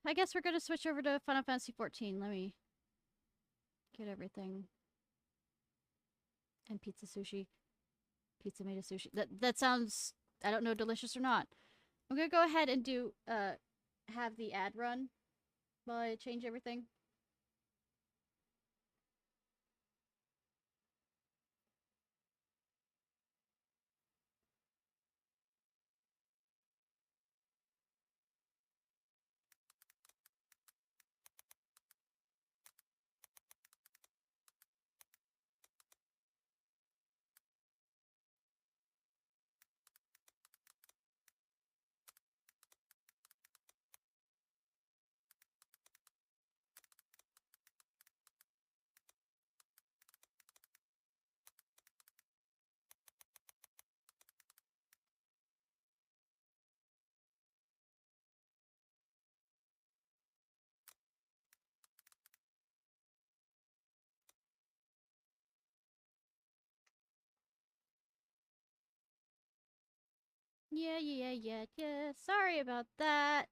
I guess we're gonna switch over to Final Fantasy 14. Let me get everything. And pizza sushi. Pizza made of sushi. That sounds, I don't know, delicious or not. I'm gonna go ahead and do, have the ad run while I change everything. Yeah. Sorry about that.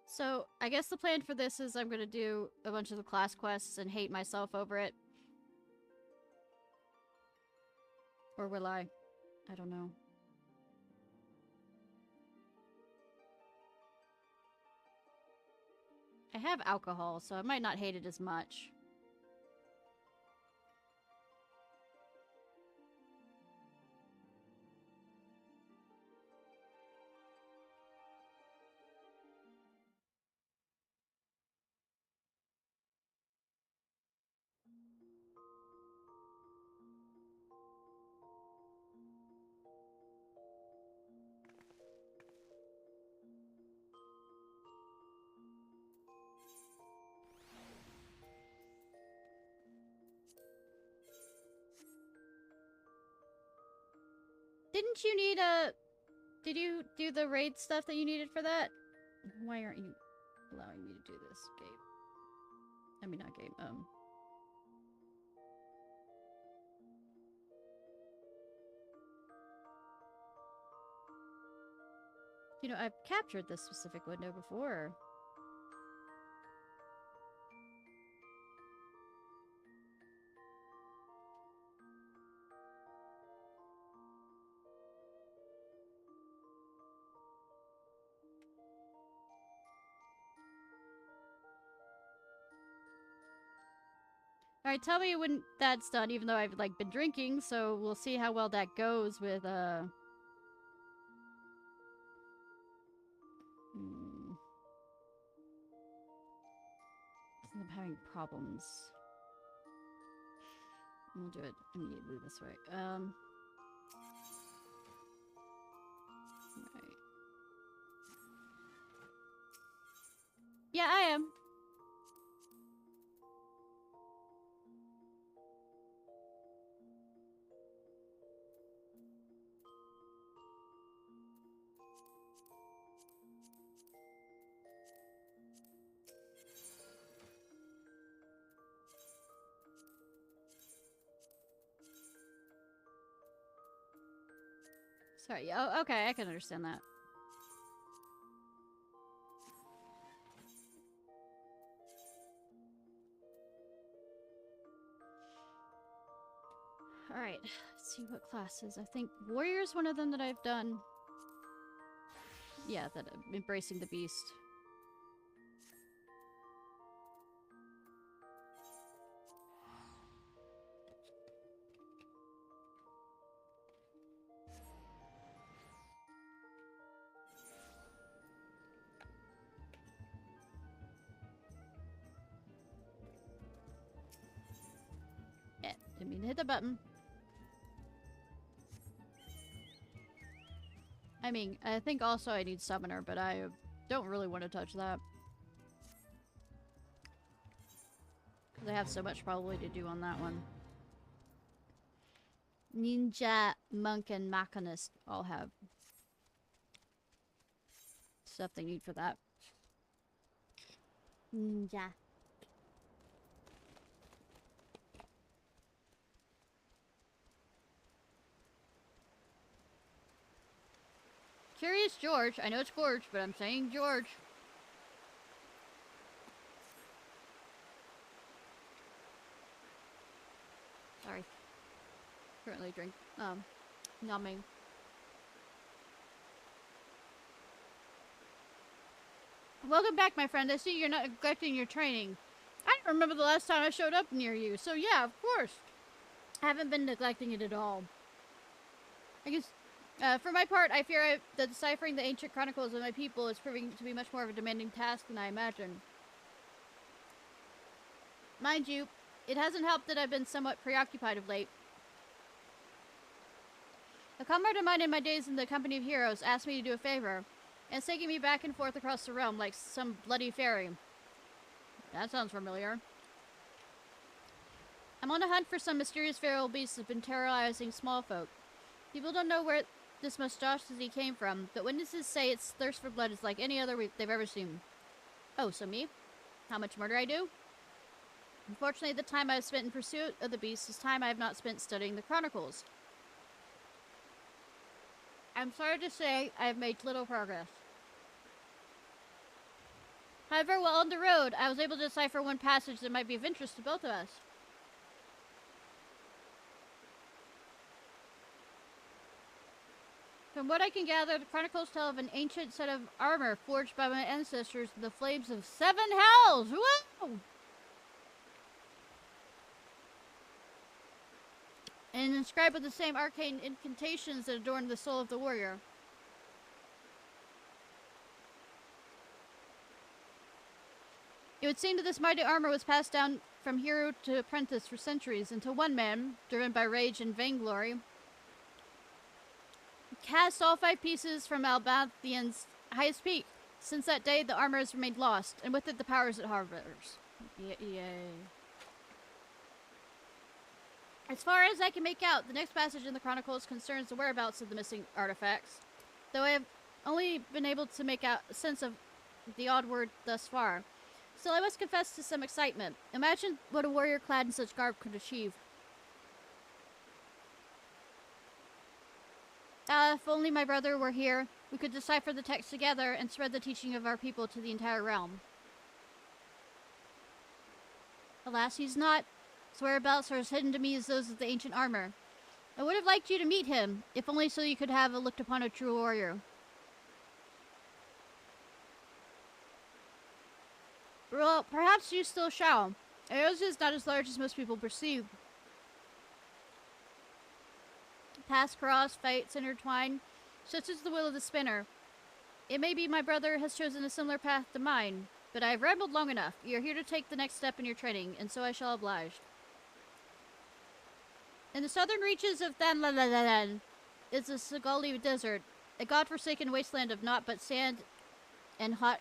So, I guess the plan for this is I'm gonna do a bunch of the class quests and hate myself over it. Or will I? I don't know. I have alcohol, so I might not hate it as much. Didn't you need a... Did you do the raid stuff that you needed for that? Why aren't you allowing me to do this game? I mean, not game, You know, I've captured this specific window before. Alright, tell me when that's done, even though I've, like, been drinking, so we'll see how well that goes with, Since I'm having problems. We'll do it immediately this way. Right. Yeah, I am. Sorry. Oh, okay, I can understand that. Alright, let's see what classes. I think Warrior's one of them that I've done. Yeah, that Embracing the Beast. Didn't mean to hit the button. I mean, I think also I need Summoner, but I don't really want to touch that. Because I have so much probably to do on that one. Ninja, Monk, and Machinist all have stuff they need for that. Ninja. Curious George. I know it's George, but I'm saying George. Sorry. Currently numbing. Welcome back, my friend. I see you're not neglecting your training. I don't remember the last time I showed up near you, so yeah, of course. I haven't been neglecting it at all. I guess, for my part, I fear that deciphering the ancient chronicles of my people is proving to be much more of a demanding task than I imagined. Mind you, it hasn't helped that I've been somewhat preoccupied of late. A comrade of mine in my days in the company of heroes asked me to do a favor, and it's taking me back and forth across the realm like some bloody fairy. That sounds familiar. I'm on a hunt for some mysterious feral beasts that have been terrorizing small folk. People don't know where this monstrosity came from, but witnesses say its thirst for blood is like any other they've ever seen. Oh, so me? How much murder I do? Unfortunately, the time I've spent in pursuit of the beast is time I have not spent studying the chronicles. I'm sorry to say I have made little progress. However, while on the road, I was able to decipher one passage that might be of interest to both of us. From what I can gather, the chronicles tell of an ancient set of armor forged by my ancestors in the flames of 7 hells! Woo! And inscribed with the same arcane incantations that adorn the soul of the warrior. It would seem that this mighty armor was passed down from hero to apprentice for centuries until one man, driven by rage and vainglory, cast all 5 pieces from Albathian's highest peak. Since that day, the armor has remained lost, and with it the powers it harbors. Yay. As far as I can make out, the next passage in the Chronicles concerns the whereabouts of the missing artifacts, though I have only been able to make out sense of the odd word thus far. Still, I must confess to some excitement. Imagine what a warrior clad in such garb could achieve. If only my brother were here, we could decipher the text together and spread the teaching of our people to the entire realm. Alas, he's not. His whereabouts are as hidden to me as those of the ancient armor. I would have liked you to meet him, if only so you could have looked upon a true warrior. Well, perhaps you still shall. Eos is not as large as most people perceive. Paths cross, fates intertwine, such is the will of the spinner. It may be my brother has chosen a similar path to mine, but I have rambled long enough. You are here to take the next step in your training, and so I shall oblige. In the southern reaches of Thanlalalan is the Sagali Desert, a god-forsaken wasteland of naught but sand and hot,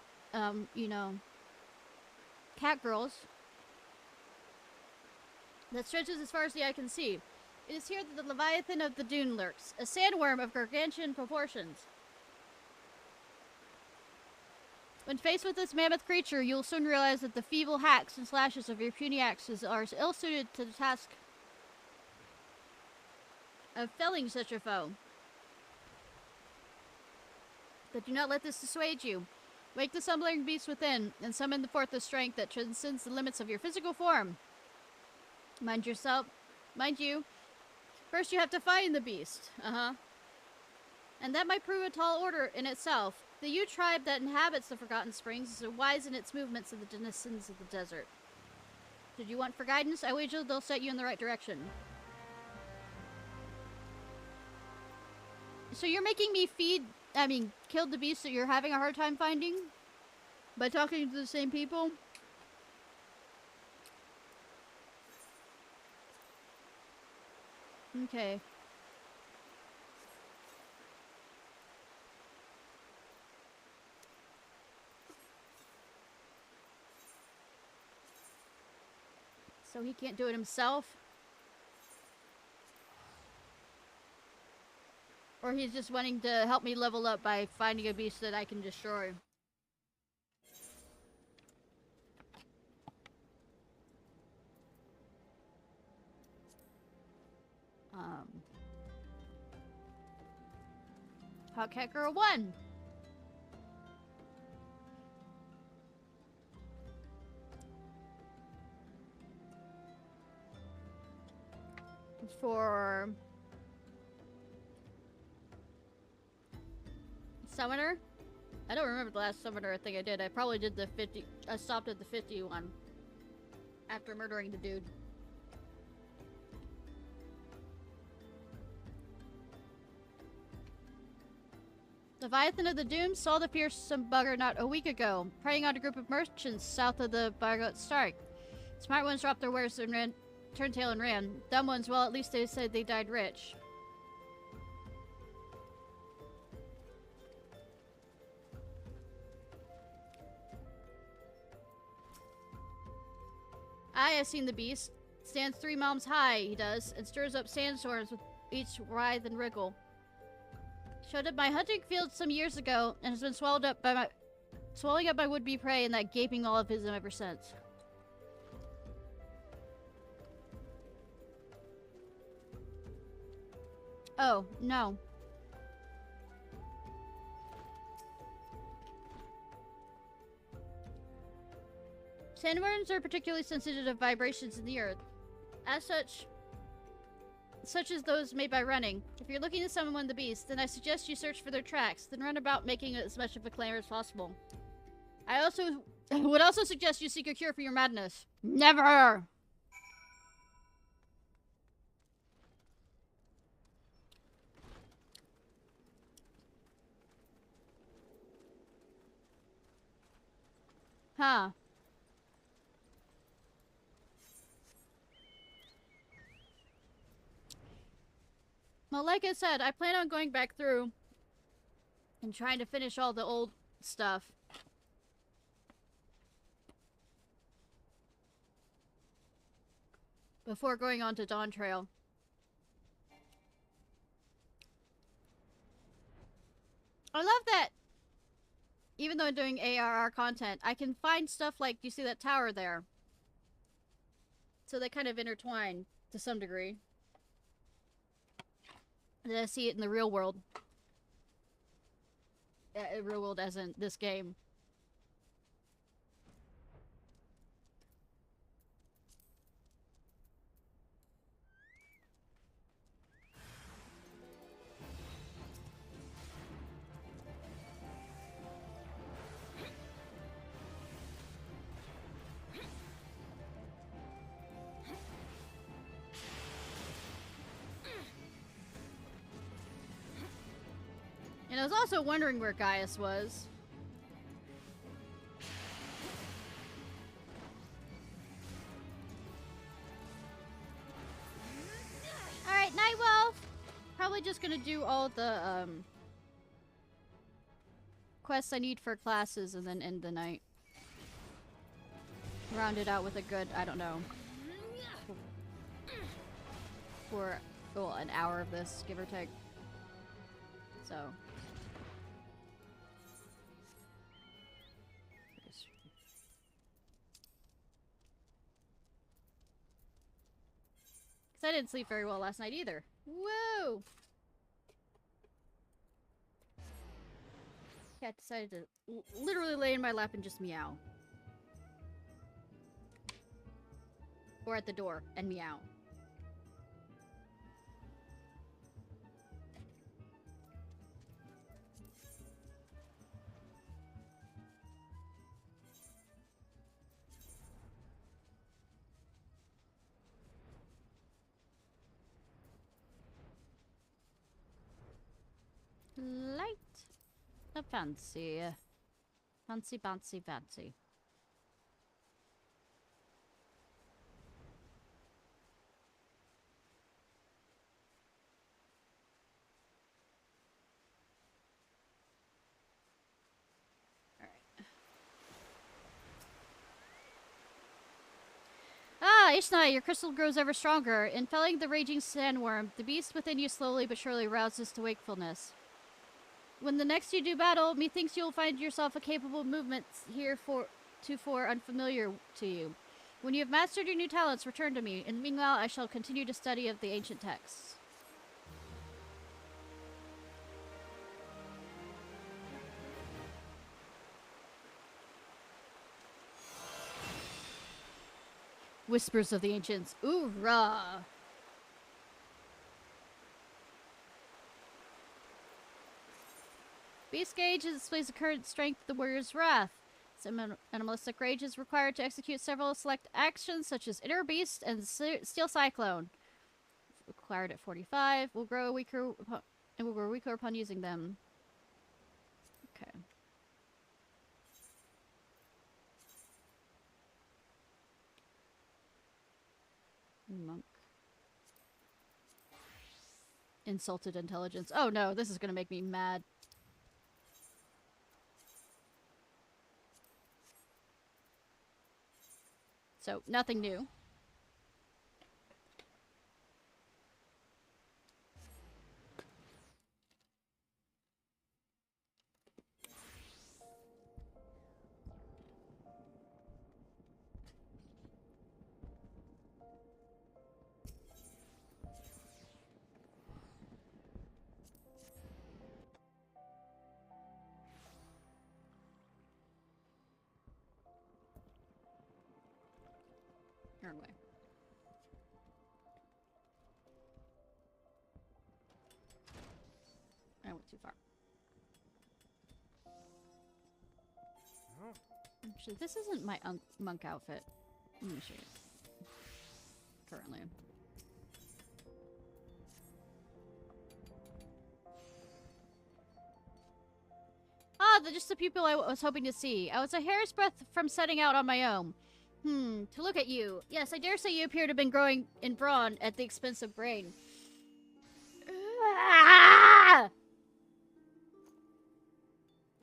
cat girls that stretches as far as the eye can see. It is here that the Leviathan of the Dune lurks, a sandworm of gargantuan proportions. When faced with this mammoth creature, you will soon realize that the feeble hacks and slashes of your puny axes are ill-suited to the task of felling such a foe. But do not let this dissuade you. Wake the slumbering beast within, and summon forth the strength that transcends the limits of your physical form. Mind you, first you have to find the beast. And that might prove a tall order in itself. The Ute tribe that inhabits the Forgotten Springs is wise in its movements of the denizens of the desert. Did you want for guidance? I wager they'll set you in the right direction. So you're making me kill the beast that you're having a hard time finding? By talking to the same people? Okay. So he can't do it himself? Or he's just wanting to help me level up by finding a beast that I can destroy. Hot Cat Girl 1! For... Summoner? I don't remember the last Summoner thing I did. I probably did the 50... I stopped at the 51. After murdering the dude. Leviathan of the Doomed saw the fearsome bugger not a week ago, preying on a group of merchants south of the Bargot Stark. Smart ones dropped their wares and turned tail and ran. Dumb ones, well, at least they said they died rich. I've seen the beast. Stands 3 moms high, he does, and stirs up sandstorms with each writhe and wriggle. Showed up my hunting field some years ago, and has been swallowing up my would-be prey in that gaping maw of his ever since. Oh, no. Sandworms are particularly sensitive to vibrations in the earth. As such as those made by running. If you're looking to summon one of the beasts, then I suggest you search for their tracks, then run about making as much of a claim as possible. I would also suggest you seek a cure for your madness. Never! Huh. Well, like I said, I plan on going back through and trying to finish all the old stuff. Before going on to Dawn Trail. I love that! Even though I'm doing ARR content, I can find stuff like, you see that tower there? So they kind of intertwine to some degree. And I see it in the real world. Real world as in this game. And I was also wondering where Gaius was. Alright, Night Wolf! Probably just gonna do all the, quests I need for classes and then end the night. Round it out with a good, I don't know. For, well, an hour of this, give or take. So. I didn't sleep very well last night either. Woo! Cat decided to literally lay in my lap and just meow. Or at the door and meow. Light. A fancy. Fancy, fancy, fancy. Ishnai, your crystal grows ever stronger. In felling the raging sandworm, the beast within you slowly but surely rouses to wakefulness. When the next you do battle, methinks you'll find yourself a capable movement heretofore unfamiliar to you. When you have mastered your new talents, return to me, and meanwhile I shall continue to study of the ancient texts. Whispers of the Ancients. Oorah! Beast Gauge displays the current strength of the warrior's wrath. Some animalistic rage is required to execute several select actions, such as Inner Beast and Steel Cyclone. Required at 45. Will grow weaker upon using them. Okay. Monk. Insulted intelligence. Oh no, this is gonna make me mad. So, nothing new. Wrong way. I went too far. Actually, this isn't my monk outfit. Let me show you. Currently. Ah, just the people I was hoping to see. I was a hair's breadth from setting out on my own. To look at you. Yes, I dare say you appear to have been growing in brawn at the expense of brain.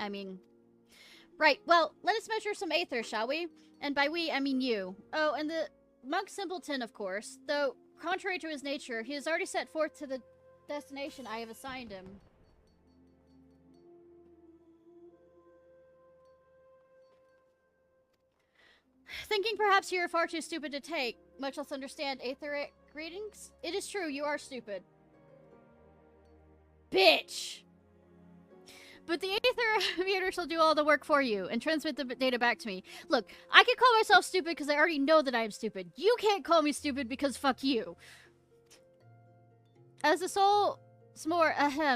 I mean... Right, well, let us measure some aether, shall we? And by we, I mean you. Oh, and the monk simpleton, of course. Though, contrary to his nature, he has already set forth to the destination I have assigned him. Thinking perhaps you are far too stupid to take, much less understand aetheric greetings? It is true, you are stupid. Bitch! But the aether meter shall do all the work for you and transmit the data back to me. Look, I can call myself stupid because I already know that I am stupid. You can't call me stupid because fuck you. As the soul is more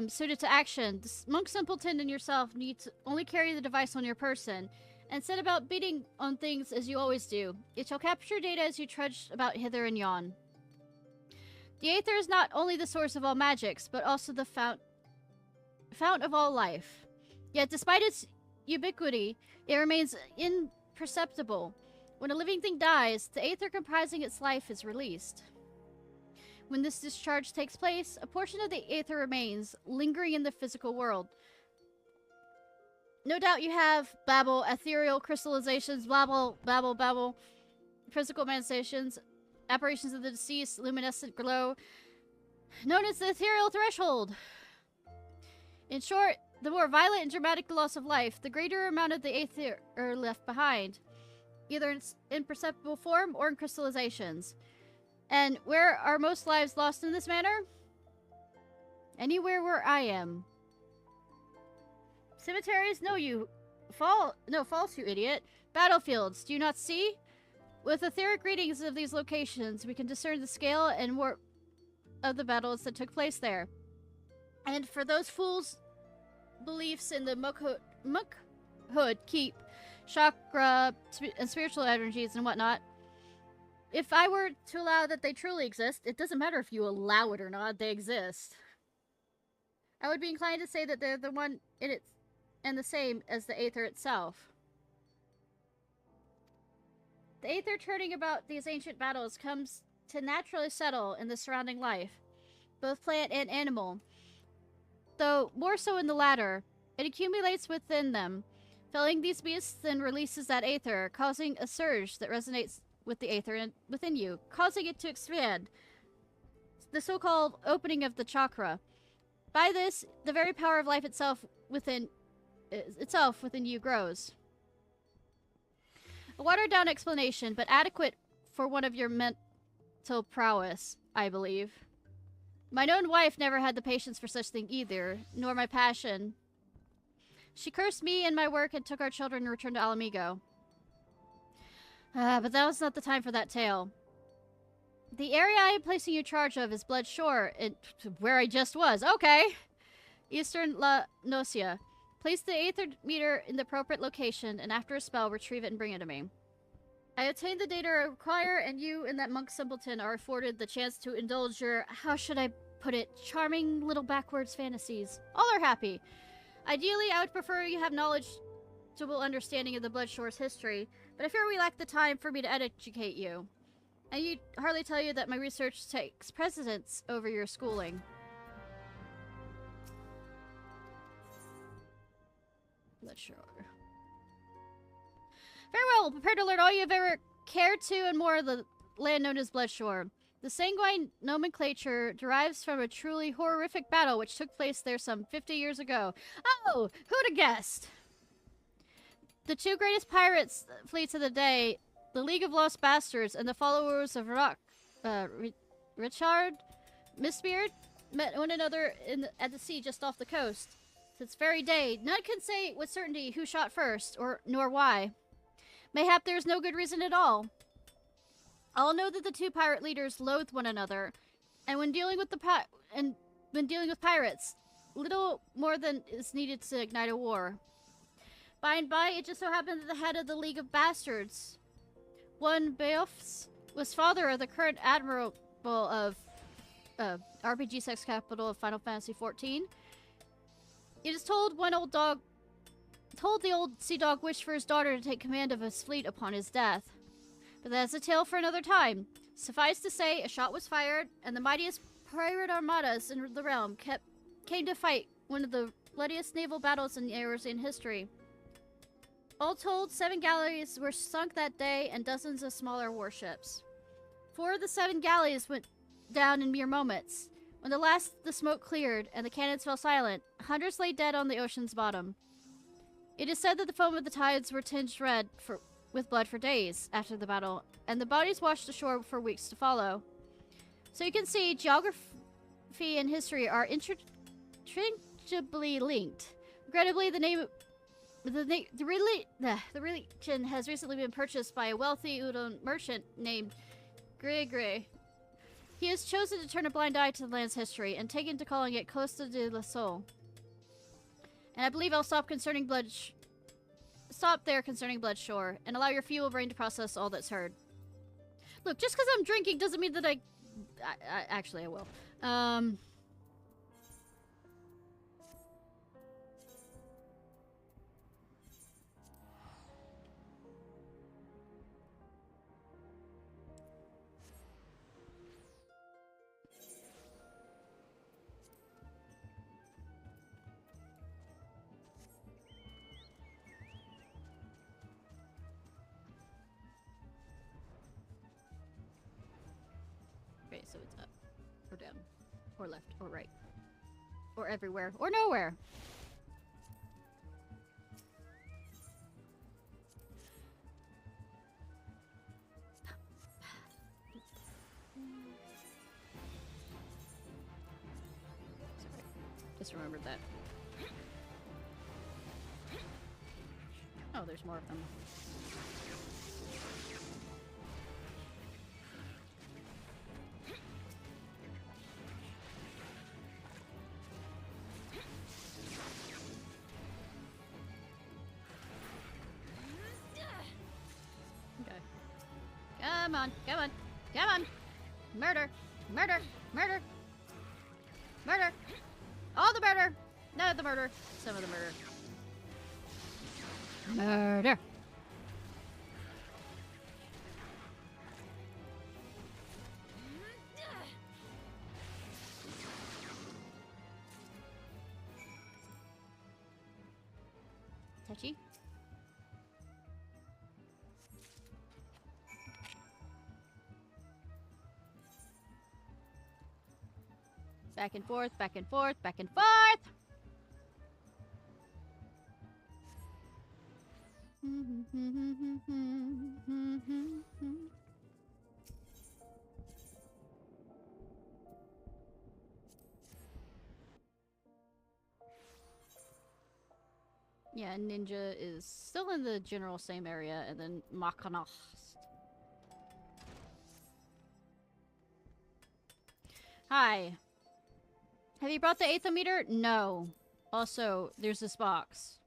suited to action, the monk simpleton and yourself need to only carry the device on your person and set about beating on things as you always do. It shall capture data as you trudge about hither and yon. The aether is not only the source of all magics, but also the fount of all life. Yet despite its ubiquity, it remains imperceptible. When a living thing dies, the aether comprising its life is released. When this discharge takes place, a portion of the aether remains, lingering in the physical world. No doubt you have babble, ethereal crystallizations, babble, babble, babble, physical manifestations, apparitions of the deceased, luminescent glow, known as the ethereal threshold. In short, the more violent and dramatic the loss of life, the greater amount of the aether are left behind, either in imperceptible form or in crystallizations. And where are most lives lost in this manner? Anywhere where I am. Cemeteries? No, false, you idiot. Battlefields, do you not see? With etheric readings of these locations, we can discern the scale and warp of the battles that took place there. And for those fools' beliefs in the monkhood, keep, chakra, and spiritual energies and whatnot, if I were to allow that they truly exist, it doesn't matter if you allow it or not, they exist. I would be inclined to say that they're the one in it and the same as the aether itself. The aether turning about these ancient battles comes to naturally settle in the surrounding life, both plant and animal. Though more so in the latter, it accumulates within them. Felling these beasts then releases that aether, causing a surge that resonates with the aether within you, causing it to expand. The so-called opening of the chakra. By this, the very power of life itself within you grows. A watered-down explanation, but adequate for one of your mental prowess, I believe. My own wife never had the patience for such thing either, nor my passion. She cursed me and my work and took our children and returned to Alamigo. But that was not the time for that tale. The area I am placing you in charge of is Blood Shore, where I just was. Okay! Eastern La Nocia. Place the aether meter in the appropriate location, and after a spell, retrieve it and bring it to me. I obtained the data I require, and you and that monk simpleton are afforded the chance to indulge your, how should I put it, charming little backwards fantasies. All are happy. Ideally, I would prefer you have knowledgeable understanding of the Blood Shore's history, but I fear we lack the time for me to educate you. I need hardly tell you that my research takes precedence over your schooling. Blood Shore. Very well, prepare to learn all you've ever cared to and more of the land known as Blood Shore. The sanguine nomenclature derives from a truly horrific battle which took place there some 50 years ago. Oh, who'd have guessed? The two greatest pirates fleets of the day, the League of Lost Bastards and the followers of Richard Mistbeard, met one another at the sea just off the coast. This very day, none can say with certainty who shot first, nor why. Mayhap there is no good reason at all. All know that the two pirate leaders loathe one another, and when dealing with pirates, little more than is needed to ignite a war. By and by, it just so happened that the head of the League of Bastards, one Beofs, was father of the current admiral of RPG sex capital of Final Fantasy XIV. It is told the old sea dog wished for his daughter to take command of his fleet upon his death. But that's a tale for another time. Suffice to say, a shot was fired, and the mightiest pirate armadas in the realm came to fight one of the bloodiest naval battles in Eorzean history. All told, 7 galleys were sunk that day, and dozens of smaller warships. 4 of the 7 galleys went down in mere moments. When the smoke cleared and the cannons fell silent, hundreds lay dead on the ocean's bottom. It is said that the foam of the tides were tinged red with blood for days after the battle, and the bodies washed ashore for weeks to follow. So you can see, geography and history are intricately linked. Regrettably, the region has recently been purchased by a wealthy Udon merchant named Gregre. He has chosen to turn a blind eye to the land's history and taken to calling it Costa de la Sol. And I believe I'll stop there concerning Blood Shore and allow your feeble brain to process all that's heard. Look, just because I'm drinking doesn't mean that actually I will. Okay, so it's up, or down, or left, or right, or everywhere, or nowhere. Sorry, just remembered that. Oh, there's more of them. Come on, come on, come on! Murder! Murder! Murder! Murder! All the murder! None of the murder. Some of the murder. Murder! Touchy? Back and forth, back and forth, back and forth! Yeah, Ninja is still in the general same area, and then Makanach. Hi. Have you brought the aethometer? No. Also, there's this box.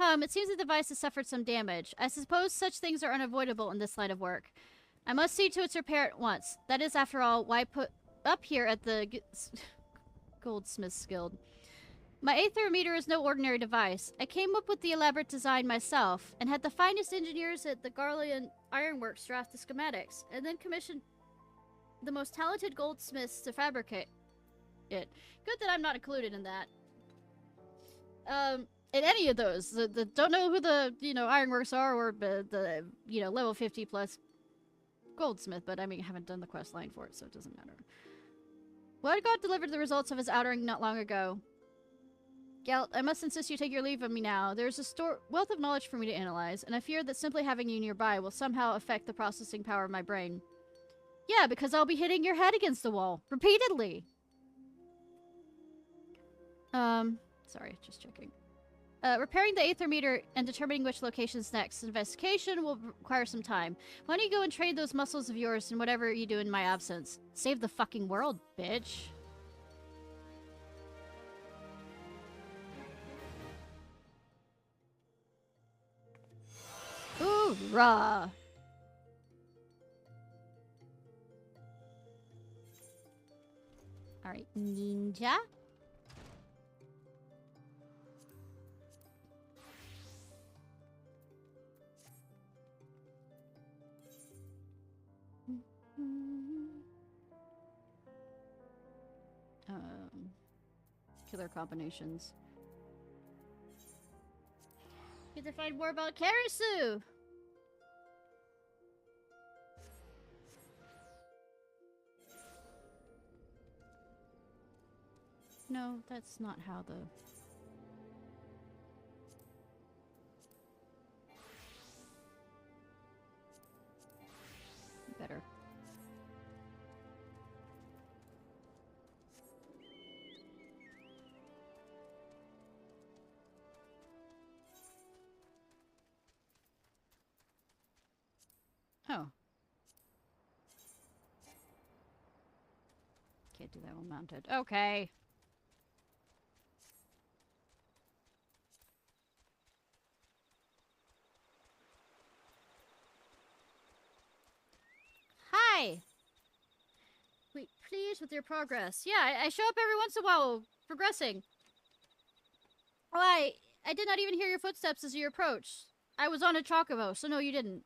It seems the device has suffered some damage. I suppose such things are unavoidable in this line of work. I must see to its repair at once. That is, after all, why I put up here at the Goldsmith's Guild. My aethometer is no ordinary device. I came up with the elaborate design myself, and had the finest engineers at the Garlean Ironworks draft the schematics, and then commissioned the most talented goldsmiths to fabricate it. Good that I'm not included in that. In any of those. Don't know who the, Ironworks are, or the, level 50 plus goldsmith, but I mean, I haven't done the quest line for it, so it doesn't matter. Blood God delivered the results of his outering not long ago. Gelt, I must insist you take your leave of me now. There's a wealth of knowledge for me to analyze, and I fear that simply having you nearby will somehow affect the processing power of my brain. Yeah, because I'll be hitting your head against the wall. Repeatedly! Sorry, just checking. Repairing the aethermeter and determining which location's next investigation will require some time. Why don't you go and train those muscles of yours in whatever you do in my absence? Save the fucking world, bitch. Hoorah! Alright, ninja. Killer combinations. Get to find more about Karasu! No, that's not how the... Better. Oh. Can't do that one mounted. Okay. Hi! Wait, pleased with your progress. Yeah, I show up every once in a while, progressing. Why, I did not even hear your footsteps as you approached. I was on a chocobo, so no, you didn't.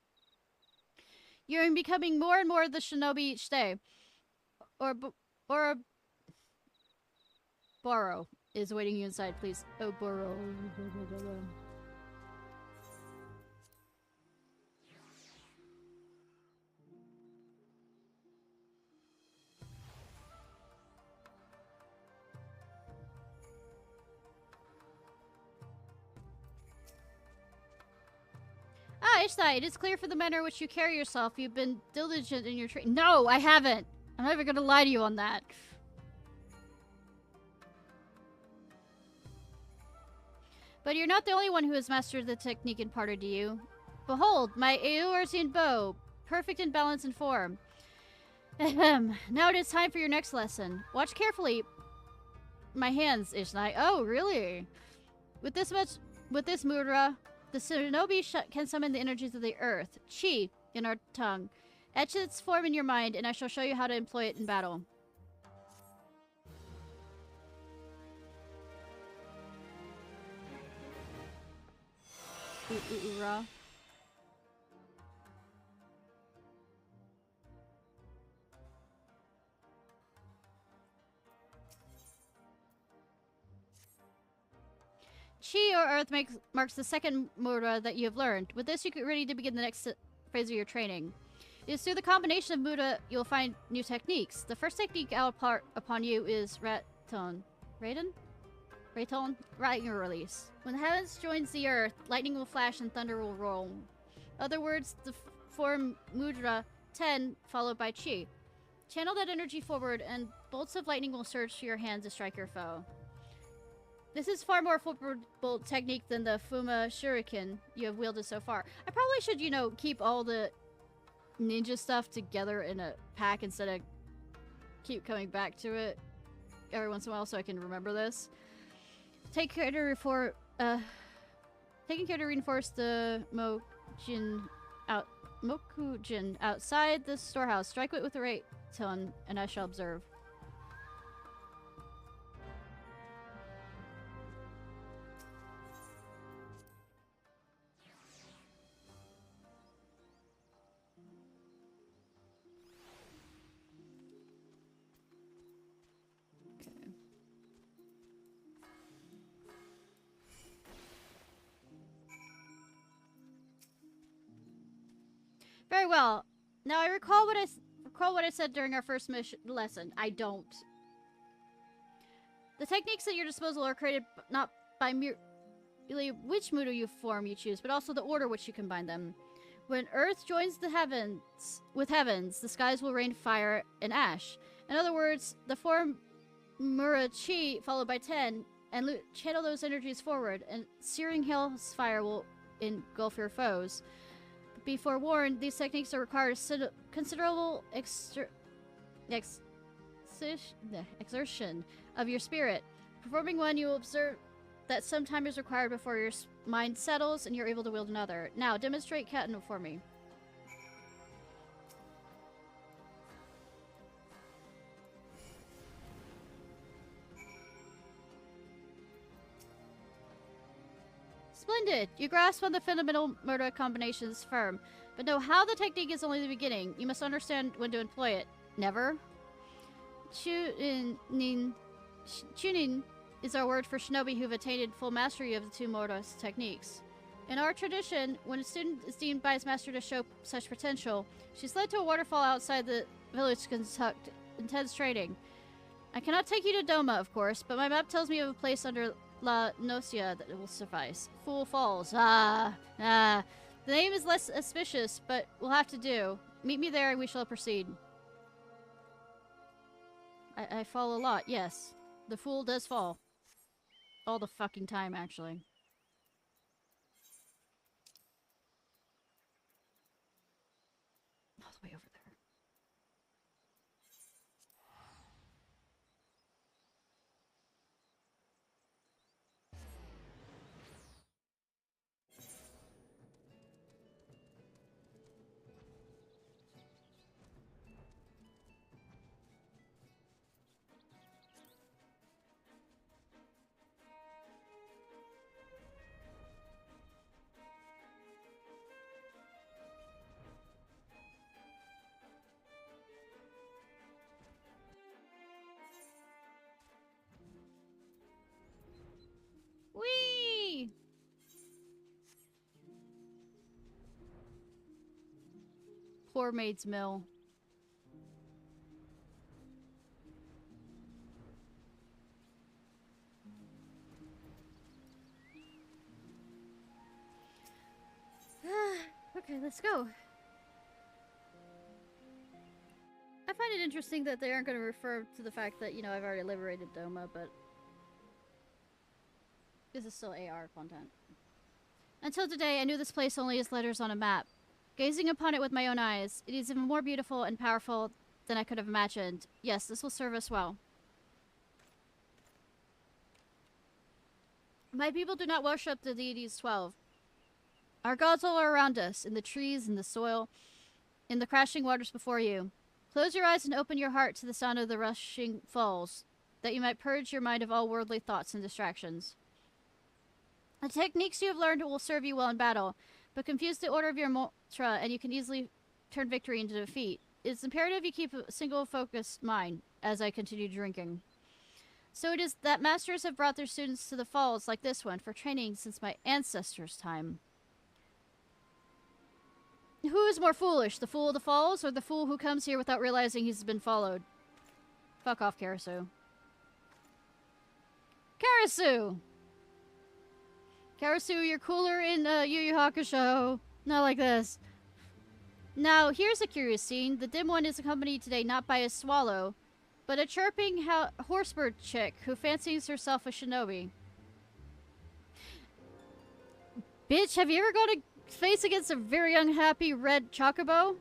You're becoming more and more the shinobi each day. Or Boro is awaiting you inside, please. Oh, Boro. Ah, Ishnai, it is clear from the manner in which you carry yourself. You've been diligent in your training. No, I haven't. I'm not even gonna lie to you on that. But you're not the only one who has mastered the technique imparted to you. Behold, my Eorzean bow, perfect in balance and form. Ahem. Now it is time for your next lesson. Watch carefully. My hands, Ishnai. Oh, really? With this mudra, the shinobi can summon the energies of the earth, chi, in our tongue. Etch its form in your mind, and I shall show you how to employ it in battle. Rah. Chi, or earth, marks the second mudra that you have learned. With this, you get ready to begin the next phase of your training. It is through the combination of Muda you'll find new techniques. The first technique I'll impart upon you is Raton. Raton? Raton? Lightning release. When the heavens joins the earth, lightning will flash and thunder will roll. In other words, the form Mudra 10 followed by Chi. Channel that energy forward and bolts of lightning will surge to your hand to strike your foe. This is far more formidable technique than the Fuma Shuriken you have wielded so far. I probably should, you know, keep all the ninja stuff together in a pack instead of keep coming back to it every once in a while so I can remember this. Taking care to reinforce the Mokujin outside the storehouse. Strike it with the right tone, and I shall observe. Very well. Now I recall what I said during our first lesson. I don't. The techniques at your disposal are created not by merely which Muda form you choose, but also the order which you combine them. When Earth joins the heavens with heavens, the skies will rain fire and ash. In other words, the form Murachi followed by 10 and channel those energies forward, and searing hail's fire will engulf your foes. Be forewarned, these techniques are required considerable exertion of your spirit. Performing one, you will observe that some time is required before your mind settles and you're able to wield another. Now, demonstrate Katana for me. Splendid! You grasp on the fundamental murder combinations firm, but know how the technique is only the beginning. You must understand when to employ it. Never? Chunin is our word for shinobi who've attained full mastery of the two Mordos techniques. In our tradition, when a student is deemed by his master to show such potential, she's led to a waterfall outside the village to conduct intense training. I cannot take you to Doma, of course, but my map tells me of a place under La Nocia that will suffice. Fool Falls. The name is less auspicious, but we'll have to do. Meet me there and we shall proceed. I fall a lot, yes. The fool does fall. All the fucking time, actually. All the way over there. Whee! Poor Maid's Mill. Okay, let's go. I find it interesting that they aren't going to refer to the fact that, you know, I've already liberated Doma, but this is still AR content. Until today, I knew this place only as letters on a map. Gazing upon it with my own eyes, it is even more beautiful and powerful than I could have imagined. Yes, this will serve us well. My people do not worship the deities 12. Our gods all are around us, in the trees, in the soil, in the crashing waters before you. Close your eyes and open your heart to the sound of the rushing falls, that you might purge your mind of all worldly thoughts and distractions. The techniques you have learned will serve you well in battle, but confuse the order of your mantra and you can easily turn victory into defeat. It's imperative you keep a single focused mind as I continue drinking. So it is that masters have brought their students to the falls like this one for training since my ancestors' time. Who is more foolish, the fool of the falls or the fool who comes here without realizing he's been followed? Fuck off, Karasu. Karasu! Karasu, you're cooler in Yu Yu Hakusho. Not like this. Now, here's a curious scene. The dim one is accompanied today not by a swallow, but a chirping horsebird chick who fancies herself a shinobi. Bitch, have you ever gone to face against a very unhappy red chocobo?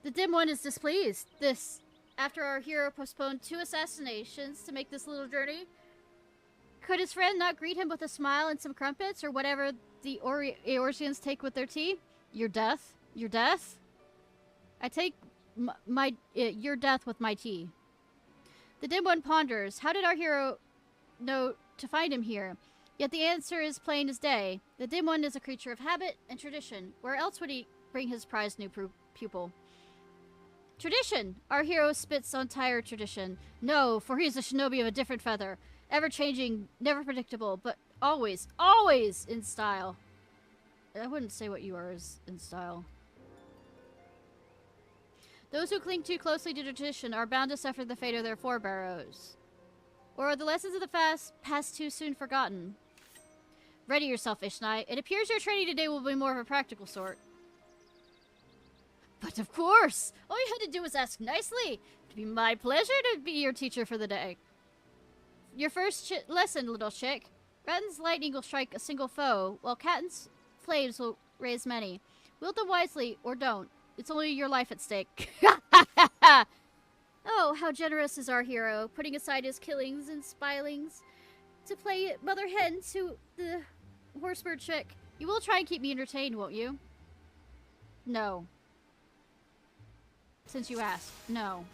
The dim one is displeased. After our hero postponed 2 assassinations to make this little journey, could his friend not greet him with a smile and some crumpets, or whatever the Eorzeans take with their tea? Your death? Your death? I take your death with my tea. The dim one ponders. How did our hero know to find him here? Yet the answer is plain as day. The dim one is a creature of habit and tradition. Where else would he bring his prized new pupil? Tradition! Our hero spits on tired tradition. No, for he's a shinobi of a different feather. Ever-changing, never predictable, but always, always in style. I wouldn't say what you are is in style. Those who cling too closely to tradition are bound to suffer the fate of their forebears. Or are the lessons of the past too soon forgotten? Ready yourself, Ishnai. It appears your training today will be more of a practical sort. But of course! All you had to do was ask nicely. It'd be my pleasure to be your teacher for the day. Your first lesson, little chick. Ratten's lightning will strike a single foe, while Catton's flames will raise many. Wield them wisely, or don't. It's only your life at stake. Oh, how generous is our hero, putting aside his killings and spilings to play mother hen to the horsebird chick. You will try and keep me entertained, won't you? No. Since you asked, no.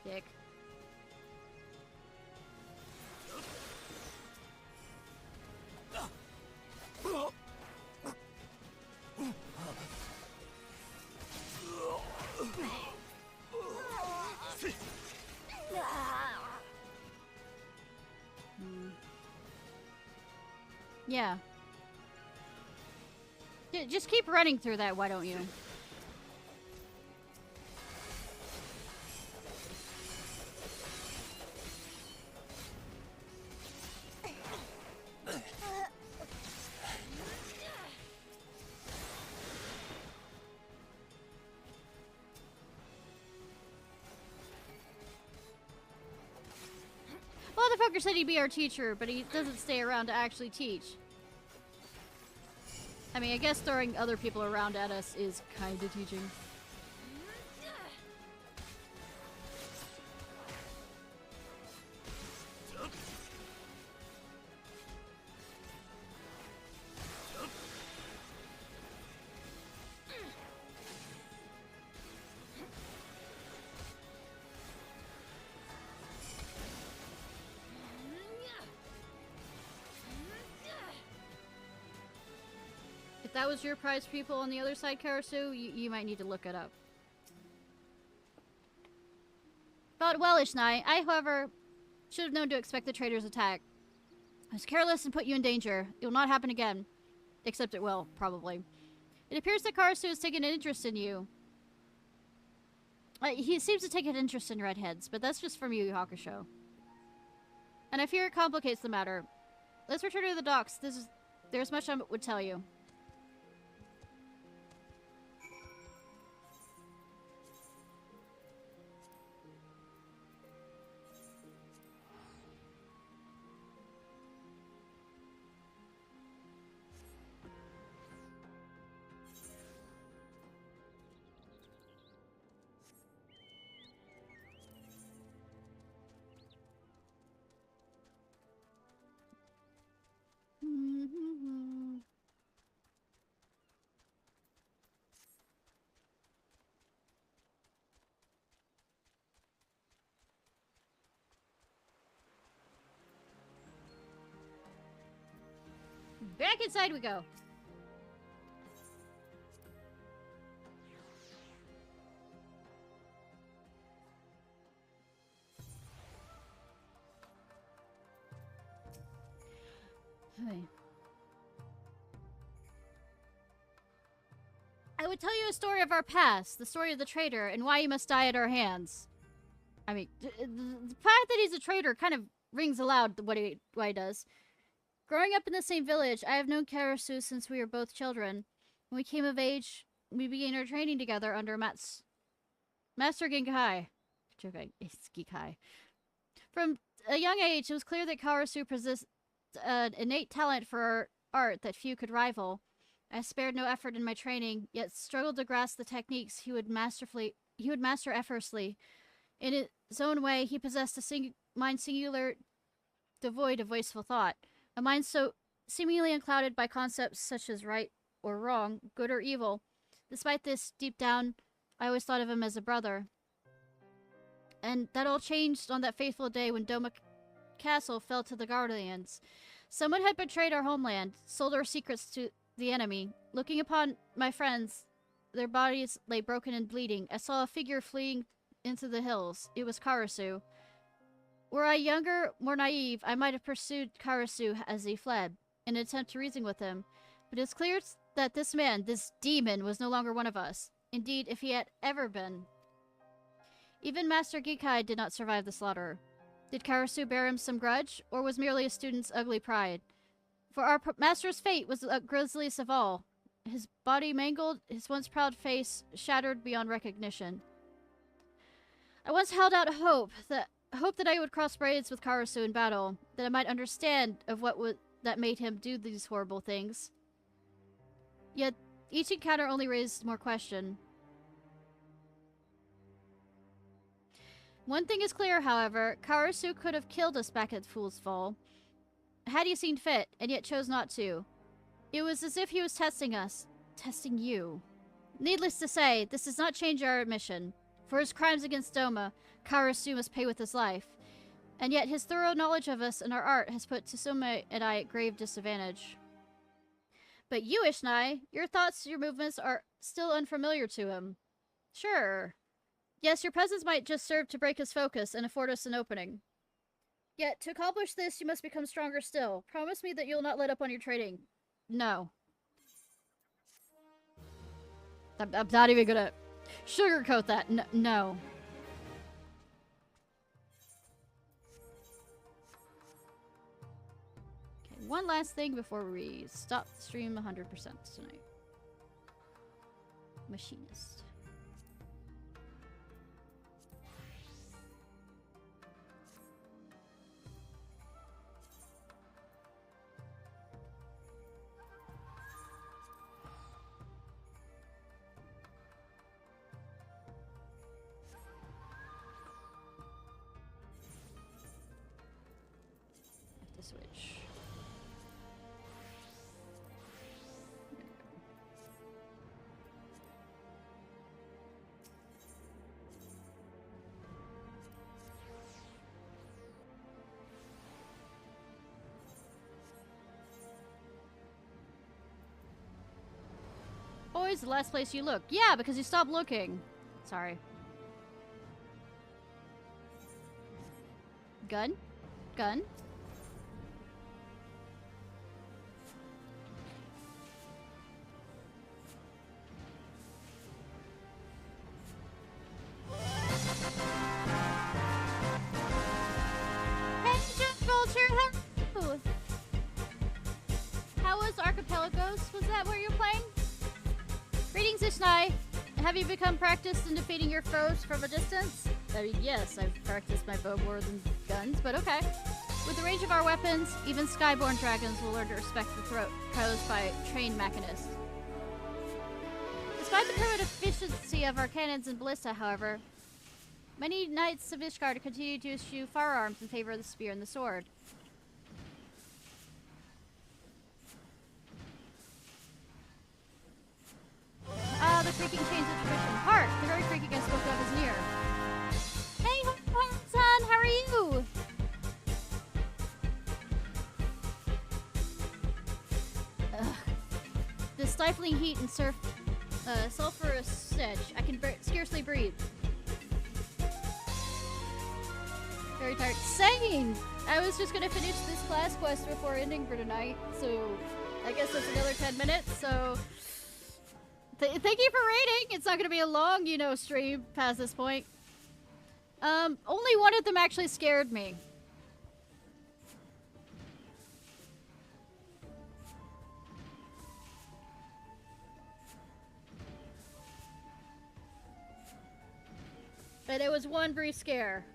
Dick. Yeah. Just keep running through that, why don't you? Motherfucker said he'd be our teacher, but he doesn't stay around to actually teach. I mean, I guess throwing other people around at us is kind of teaching. If that was your prize people on the other side, Karasu, you might need to look it up. But well, Ishnai, I, however, should have known to expect the traitor's attack. I was careless and put you in danger. It will not happen again. Except it will, probably. It appears that Karasu has taken an interest in you. He seems to take an interest in redheads, but that's just from Yu Yu Hakusho. And I fear it complicates the matter. Let's return to the docks. There's much I would tell you. Back inside we go. Hey. I would tell you a story of our past, the story of the traitor, and why he must die at our hands. I mean, the fact that he's a traitor kind of rings aloud what he does. Growing up in the same village, I have known Karasu since we were both children. When we came of age, we began our training together under Master Ginkai. Joking, it's Gikai. From a young age, it was clear that Karasu possessed an innate talent for art that few could rival. I spared no effort in my training, yet struggled to grasp the techniques he would master effortlessly. In his own way, he possessed a mind singular, devoid of wasteful thought. A mind so seemingly unclouded by concepts such as right or wrong, good or evil. Despite this, deep down, I always thought of him as a brother. And that all changed on that fateful day when Doma Castle fell to the Guardians. Someone had betrayed our homeland, sold our secrets to the enemy. Looking upon my friends, their bodies lay broken and bleeding. I saw a figure fleeing into the hills. It was Karasu. Were I younger, more naive, I might have pursued Karasu as he fled, in an attempt to reason with him. But it's clear that this man, this demon, was no longer one of us. Indeed, if he had ever been. Even Master Gikai did not survive the slaughter. Did Karasu bear him some grudge, or was merely a student's ugly pride? For our master's fate was the grisliest of all. His body mangled, his once proud face shattered beyond recognition. I once held out hope that I would cross blades with Karasu in battle, that I might understand of what that made him do these horrible things. Yet, each encounter only raised more question. One thing is clear, however, Karasu could have killed us back at Fool's Fall, had he seen fit, and yet chose not to. It was as if he was testing us. Testing you. Needless to say, this does not change our mission. For his crimes against Doma, Karasu must pay with his life. And yet his thorough knowledge of us and our art has put Tsusume and I at grave disadvantage. But you, Ishnai, your thoughts, your movements are still unfamiliar to him. Sure. Yes, your presence might just serve to break his focus and afford us an opening. Yet, to accomplish this, you must become stronger still. Promise me that you'll not let up on your training. No. I'm not even gonna sugarcoat that. No. Okay, one last thing before we stop the stream 100% tonight. Machinist. Switch. Always the last place you look. Yeah, because you stopped looking. Sorry. Gun? Gun? Ishnai, have you become practiced in defeating your foes from a distance? I mean, yes, I've practiced my bow more than guns, but okay. With the range of our weapons, even skyborn dragons will learn to respect the throat posed by trained machinists. Despite the primitive efficiency of our cannons and ballista, however, many knights of Ishgard continue to eschew firearms in favor of the spear and the sword. Ah, the creaking chains of tradition. Hark! The very creaking I spoke of is near. Hey, Horn-san! How are you? The stifling heat and sulfurous stench. I can scarcely breathe. Very tired. Same! I was just gonna finish this class quest before ending for tonight, so I guess that's another 10 minutes, so... thank you for rating! It's not gonna be a long, you know, stream past this point. Only one of them actually scared me. But it was one brief scare.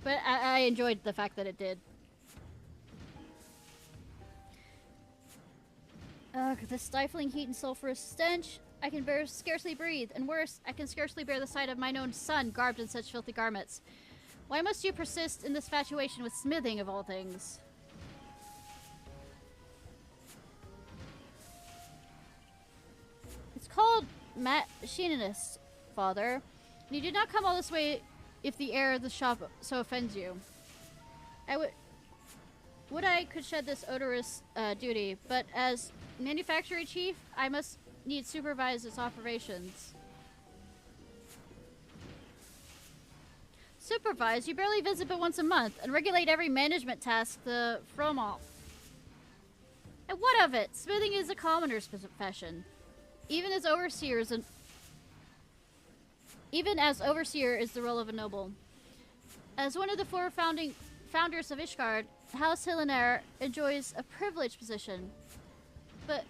But I enjoyed the fact that it did. Ugh, the stifling heat and sulfurous stench. I can scarcely breathe. And worse, I can scarcely bear the sight of mine own son garbed in such filthy garments. Why must you persist in this infatuation with smithing of all things? It's called machinist, father. And you did not come all this way if the air of the shop so offends you. Would I could shed this odorous duty, but as manufacturing chief, I must need supervise its operations. Supervise? You barely visit but once a month, and regulate every management task the Fromont. And what of it? Smithing is a commoner's profession. Even as overseer is the role of a noble. As one of the four founders of Ishgard, House Hillenair enjoys a privileged position. But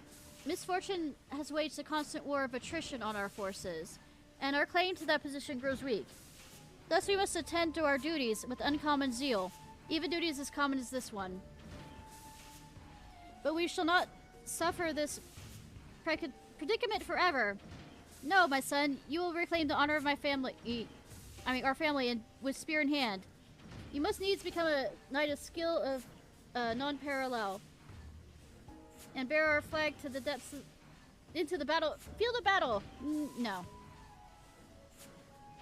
misfortune has waged a constant war of attrition on our forces, and our claim to that position grows weak. Thus we must attend to our duties with uncommon zeal, even duties as common as this one. But we shall not suffer this predicament forever. No, my son, you will reclaim the honor of my family, our family, and with spear in hand. You must needs become a knight of skill of non-parallel, and bear our flag to the depths into the battle. Field of battle. No.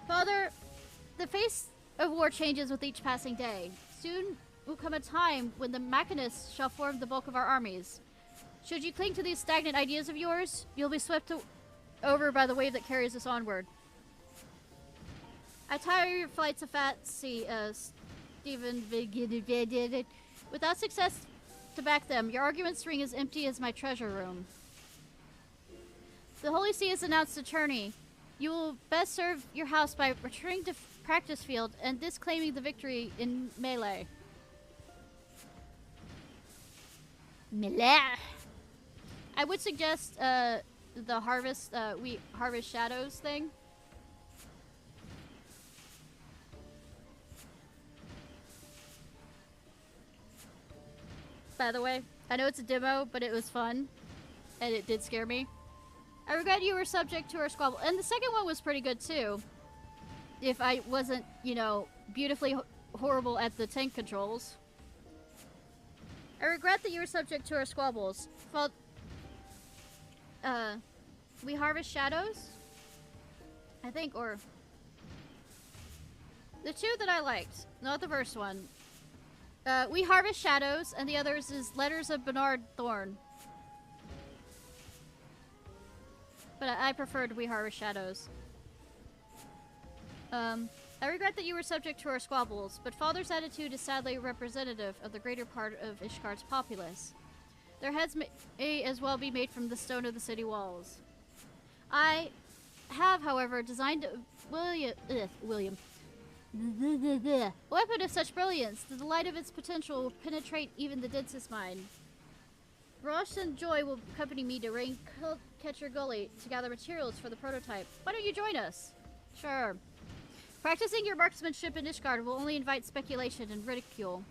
Father, the face of war changes with each passing day. Soon will come a time when the machinists shall form the bulk of our armies. Should you cling to these stagnant ideas of yours, you'll be swept over by the wave that carries us onward. I tire your flights of fancy, Stephen. Without success to back them, your arguments ring as empty as my treasure room. The Holy See has announced a tourney. You will best serve your house by returning to practice field and disclaiming the victory in melee. Melee. I would suggest the harvest, we harvest shadows thing. By the way, I know it's a demo, but it was fun, and it did scare me. I regret you were subject to our squabble, and the second one was pretty good too. If I wasn't, you know, beautifully horrible at the tank controls. I regret that you were subject to our squabbles. Well, we harvest shadows, I think, or the two that I liked, not the first one. We harvest shadows, and the others is Letters of Bernard Thorne. But I preferred We Harvest Shadows. I regret that you were subject to our squabbles, but Father's attitude is sadly representative of the greater part of Ishgard's populace. Their heads may as well be made from the stone of the city walls. I have, however, designed a weapon of such brilliance that the light of its potential will penetrate even the densest mind. Rosh and Joy will accompany me to Rain Catcher Gully to gather materials for the prototype. Why don't you join us? Sure. Practicing your marksmanship in Ishgard will only invite speculation and ridicule.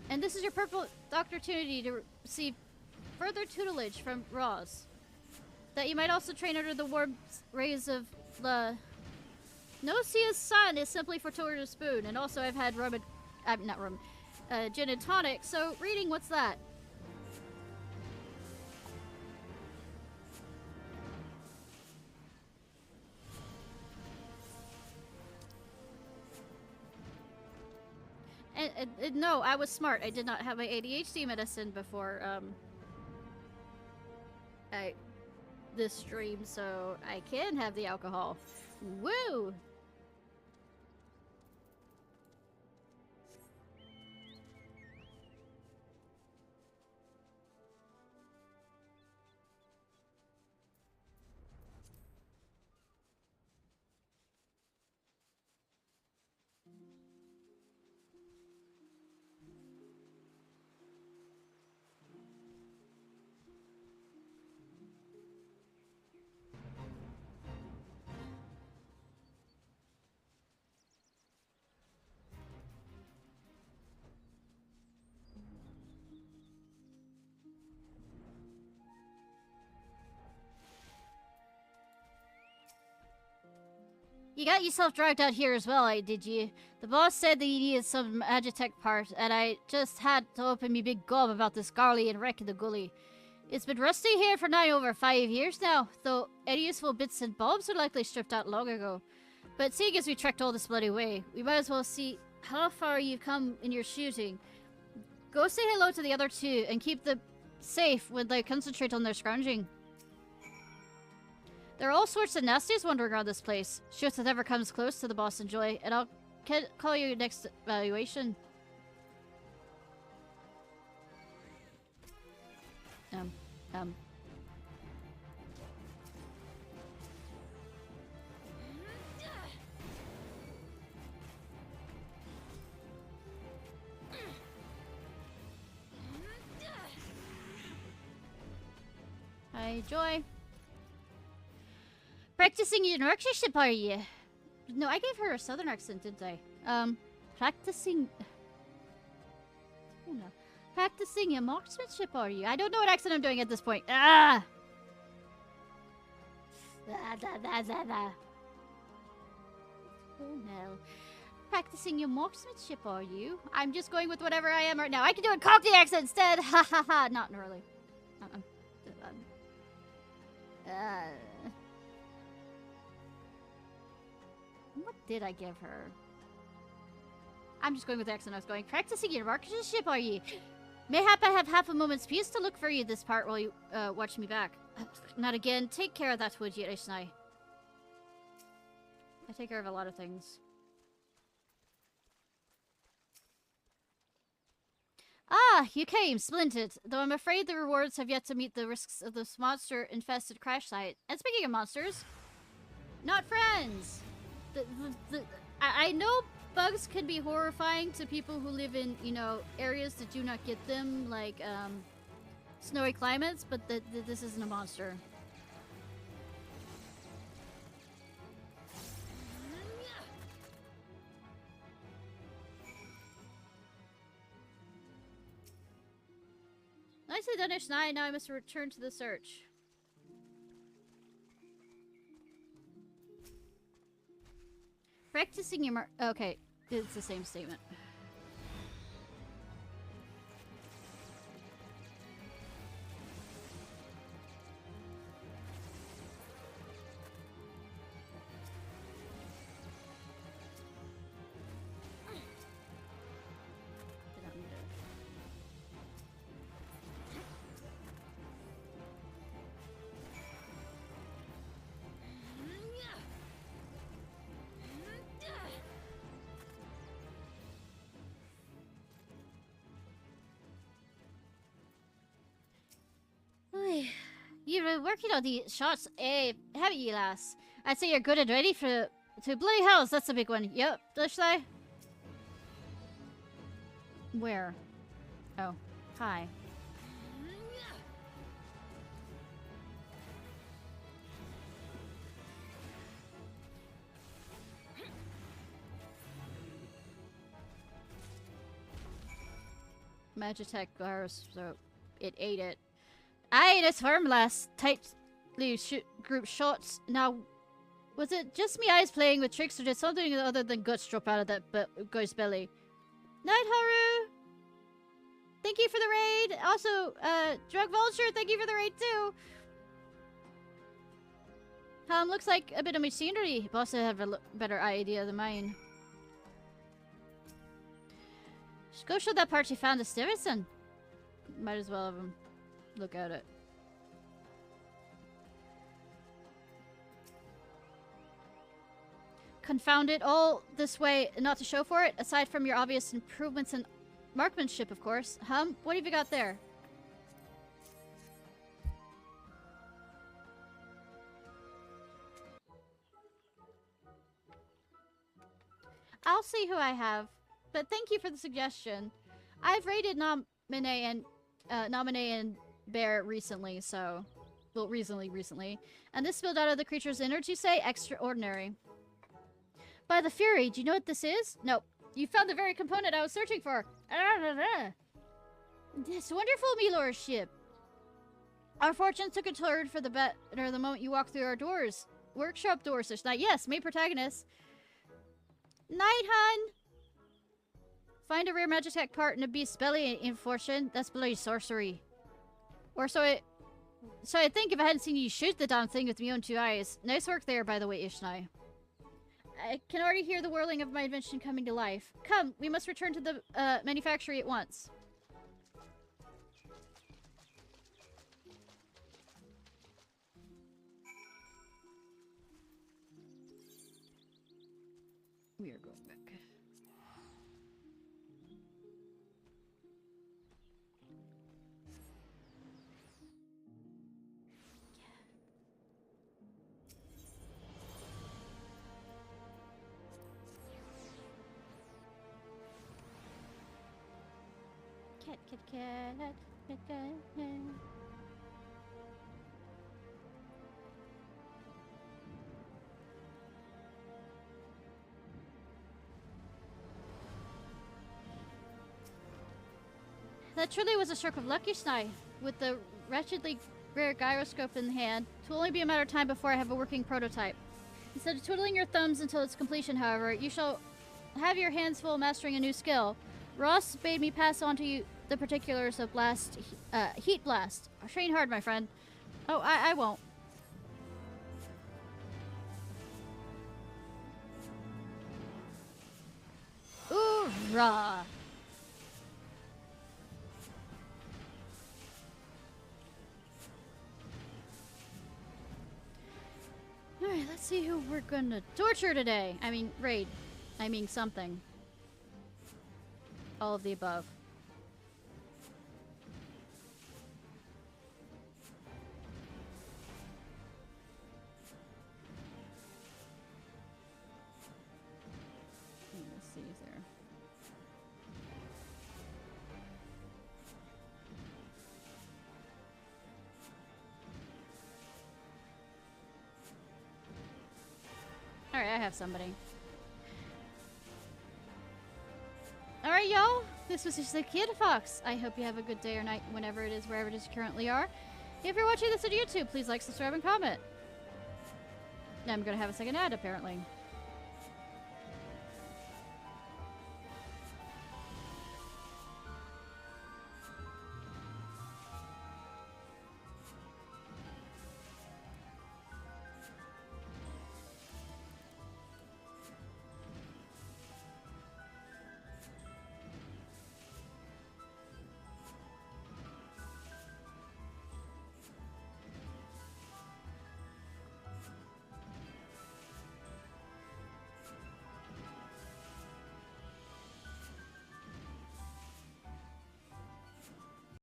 And this is your perfect opportunity to receive further tutelage from Roz. That you might also train under the warm rays of the... Nosia's sun is simply for Tortoise Spoon, and also I've had gin and tonic, so reading, what's that? And no, I was smart. I did not have my ADHD medicine before this stream, so I can have the alcohol. Woo! You got yourself dragged out here as well, did you? The boss said that you needed some Magitech part, and I just had to open me big gob about this Garly and wreck in the gully. It's been rusting here for nigh over 5 years now, though any useful bits and bobs were likely stripped out long ago. But seeing as we trekked all this bloody way, we might as well see how far you've come in your shooting. Go say hello to the other two, and keep them safe when they concentrate on their scrounging. There are all sorts of nasties wandering around this place. Shoot that ever comes close to the boss and Joy, and I'll call you next evaluation. Hi, Joy. Practicing your marksmanship, are you? No, I gave her a southern accent, didn't I? Practicing... Oh no. Practicing your marksmanship, are you? I don't know what accent I'm doing at this point. Ah! Oh no. Practicing your marksmanship, are you? I'm just going with whatever I am right now. I can do a Cockney accent instead! Ha ha ha! Not really. What did I give her? I'm just going with the accent I was going. Practicing your marksmanship, are you? Mayhap I have half a moment's peace to look for you this part while you watch me back. Not again. Take care of that, would you, Ishnai? I take care of a lot of things. Ah, you came, splendid. Though I'm afraid the rewards have yet to meet the risks of this monster-infested crash site. And speaking of monsters, not friends. I know bugs can be horrifying to people who live in, you know, areas that do not get them, like, snowy climates, but this isn't a monster. Nicely done, Ishnai. Now I must return to the search. Practicing your okay, it's the same statement. You've been working on the shots, haven't you, lass? I'd say you're good and ready for to bloody hells. That's a big one. Yep, Ishnai. Where? Oh, hi. Magitech virus, so it ate it. Aye, that's firm, lass. Tightly group shots. Now, was it just me eyes playing with tricks, or did something other than guts drop out of that guy's belly? Night, Haru! Thank you for the raid! Also, Drug Vulture, thank you for the raid too! Looks like a bit of machinery. Boss would have a better idea than mine. Just go show that part you found to Stevenson. Might as well have him look at it. confound it, all this way not to show for it, aside from your obvious improvements in marksmanship, of course. What have you got there? I'll see who I have, but thank you for the suggestion. I've raided Nominee and Bear recently, so... Well, recently. And this spilled out of the creature's innards, you say? Extraordinary. By the Fury, do you know what this is? Nope. You found the very component I was searching for. This wonderful, me lordship. Our fortune took a turn for the better the moment you walked through our doors. Workshop doors, Ishnai. Yes, main protagonist. Night, hun! Find a rare magic part in a beast's belly in fortune. That's bloody sorcery. Or so I think if I hadn't seen you shoot the damn thing with my own 2 eyes. Nice work there, by the way, Ishnai. I can already hear the whirling of my invention coming to life. Come, we must return to the manufactory at once. We are going back. Cat. That truly was a stroke of luck, Ishnai. With the wretchedly rare gyroscope in hand, it will only be a matter of time before I have a working prototype. Instead of twiddling your thumbs until its completion, however, you shall have your hands full mastering a new skill. Ross bade me pass on to you the particulars of Heat Blast. Train hard, my friend. Oh, I won't. Hoorah! Alright, let's see who we're gonna torture today. I mean, raid. I mean something. All of the above. Let's see, is there... Alright, I have somebody. Alright, y'all. This was just the Ciarfox. I hope you have a good day or night, whenever it is, wherever it is you currently are. If you're watching this on YouTube, please like, subscribe, and comment. I'm gonna have a second ad, apparently.